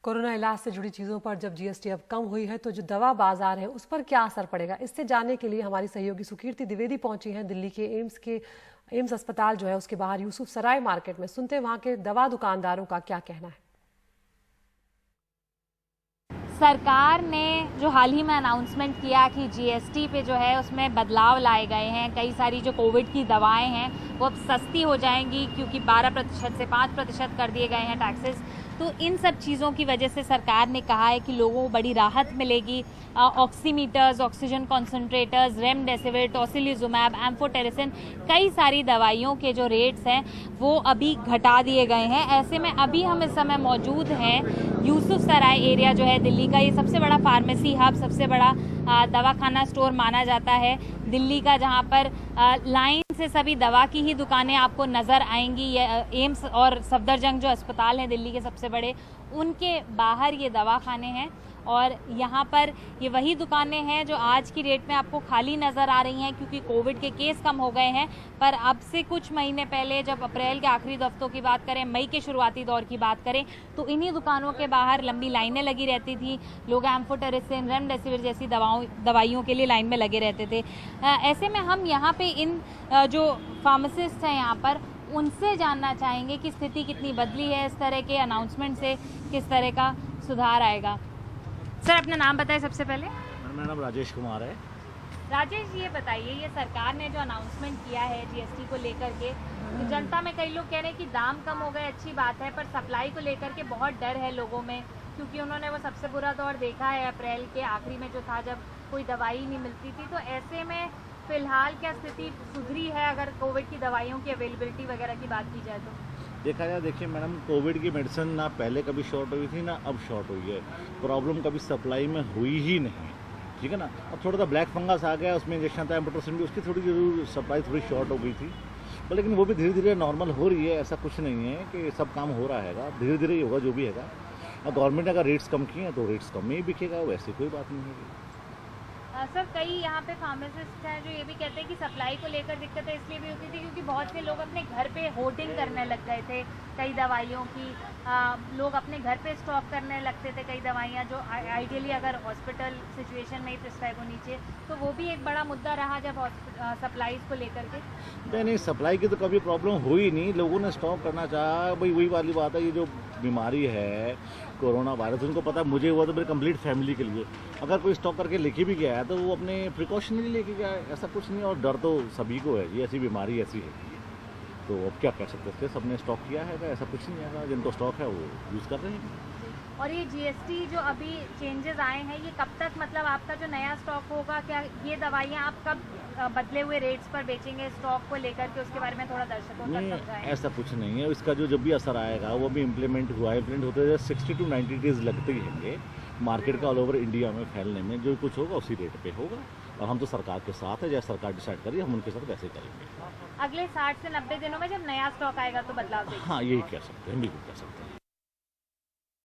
Corona इलाज से जुड़ी चीज़ों पर जब जीएसटी अब कम हुई है तो जो दवा बाजार है उस पर क्या असर पड़ेगा, इससे जानने के लिए हमारी सहयोगी सुकीर्ति द्विवेदी पहुंची हैं दिल्ली के एम्स अस्पताल जो है उसके बाहर यूसुफ सराय मार्केट में। सुनते हैं वहां के दवा दुकानदारों का क्या कहना है। सरकार ने जो हाल ही में अनाउंसमेंट किया कि जीएसटी पे जो है उसमें बदलाव लाए गए हैं, कई सारी जो कोविड की दवाएं हैं वो अब सस्ती हो जाएंगी क्योंकि 12% से 5% कर दिए गए हैं टैक्सेस। तो इन सब चीज़ों की वजह से सरकार ने कहा है कि लोगों को बड़ी राहत मिलेगी। Oximeters, oxygen concentrators, remdesivir, tocilizumab, amphotericin, कई सारी दवाइयों के जो रेट्स हैं वो अभी घटा दिए गए हैं। ऐसे में अभी हम इस समय मौजूद हैं यूसुफ सराय एरिया जो है दिल्ली का, ये सबसे बड़ा फार्मेसी हब, सबसे बड़ा दवाखाना स्टोर माना जाता है दिल्ली का, जहाँ पर लाइन से सभी दवा की ही दुकानें आपको नज़र आएंगी। ये एम्स और सफदरजंग जो अस्पताल हैं दिल्ली के सबसे बड़े, उनके बाहर ये दवाखाने हैं और यहाँ पर ये वही दुकानें हैं जो आज की डेट में आपको खाली नज़र आ रही हैं क्योंकि कोविड के केस कम हो गए हैं। पर अब से कुछ महीने पहले, जब अप्रैल के आखिरी हफ्तों की बात करें, मई के शुरुआती दौर की बात करें, तो इन्हीं दुकानों के बाहर लंबी लाइनें लगी रहती थी। लोग एम्फोटेरिसिन, रेमडेसिविर जैसी दवाइयों के लिए लाइन में लगे रहते थे। ऐसे में हम यहाँ पे इन जो फार्मासिस्ट हैं यहाँ पर, उनसे जानना चाहेंगे कि स्थिति कितनी बदली है इस तरह के अनाउंसमेंट से, किस तरह का सुधार आएगा। सर, अपना नाम बताएं सबसे पहले। मेरा नाम राजेश कुमार है। राजेश, ये बताइए, ये सरकार ने जो अनाउंसमेंट किया है जीएसटी को लेकर के, तो जनता में कई लोग कह रहे हैं कि दाम कम हो गए, अच्छी बात है, पर सप्लाई को लेकर के बहुत डर है लोगों में क्योंकि उन्होंने वो सबसे बुरा दौर देखा है अप्रैल के आखिरी में जो था, जब कोई दवाई नहीं मिलती थी। तो ऐसे में फिलहाल क्या स्थिति सुधरी है अगर कोविड की दवाइयों की अवेलेबिलिटी वगैरह की बात की जाए तो? देखा जाए, देखिए मैडम, कोविड की मेडिसिन ना पहले कभी शॉर्ट हुई थी ना अब शॉर्ट हुई है। प्रॉब्लम कभी सप्लाई में हुई ही नहीं, ठीक है ना। अब थोड़ा सा ब्लैक फंगस आ गया, उसमें इंजेक्शन था एम्फोटेरिसिन भी, उसकी थोड़ी जरूर सप्लाई थोड़ी शॉर्ट हो गई थी, लेकिन वो भी धीरे धीरे नॉर्मल हो रही है। ऐसा कुछ नहीं है कि सब काम हो रहा है, धीरे धीरे ही होगा जो भी है। और गवर्नमेंट ने अगर रेट्स कम किए हैं तो रेट्स कम में ही बिकेगा, वैसे कोई बात नहीं है। सर, कई यहाँ पे फार्मासिस्ट हैं जो ये भी कहते हैं कि सप्लाई को लेकर दिक्कतें इसलिए भी होती थी क्योंकि बहुत से लोग अपने घर पे होर्डिंग करने लग गए थे कई दवाइयों की। लोग अपने घर पे स्टॉक करने लगते थे कई दवाइयाँ जो आइडियली अगर हॉस्पिटल सिचुएशन में ही प्रिस्क्राइब होनी चाहिए, तो वो भी एक बड़ा मुद्दा रहा जब सप्लाईज को लेकर के। नहीं, सप्लाई की तो कभी प्रॉब्लम हुई नहीं, लोगों ने स्टॉक करना चाहा। भाई वही वाली बात है, ये जो बीमारी है कोरोना वायरस, उनको पता है मुझे हुआ तो मेरी कंप्लीट फैमिली के लिए। अगर कोई स्टॉक करके लेके भी गया है तो वो अपने प्रिकॉशनरी लेके गया है, ऐसा कुछ नहीं। और डर तो सभी को है, ये ऐसी बीमारी ऐसी है, तो अब क्या कह सकते थे, सबने स्टॉक किया है, ऐसा कुछ नहीं है। जिनको स्टॉक है वो यूज़ कर रहे हैं। और ये जीएसटी जो अभी चेंजेस आए हैं, ये कब तक, मतलब आपका जो नया स्टॉक होगा, क्या ये दवाइयाँ आप कब बदले हुए रेट्स पर बेचेंगे स्टॉक को लेकर के, उसके बारे में थोड़ा दर्शकों तक समझाएं। ऐसा कुछ नहीं है, इसका जो जब भी असर आएगा वो भी इम्प्लीमेंट हुआ है। इम्प्लीमेंट होते हुए 60 to 90 डेज लगते ही होंगे मार्केट का ऑल ओवर इंडिया में फैलने में। जो कुछ होगा उसी रेट पे होगा और हम तो सरकार के साथ है, जैसे सरकार डिसाइड करिए हम उनके साथ वैसे करेंगे। अगले 60 से 90 दिनों में जब नया स्टॉक आएगा तो बदलाव देखेंगे। हाँ, यही कह सकते हैं, बिल्कुल कह सकते हैं।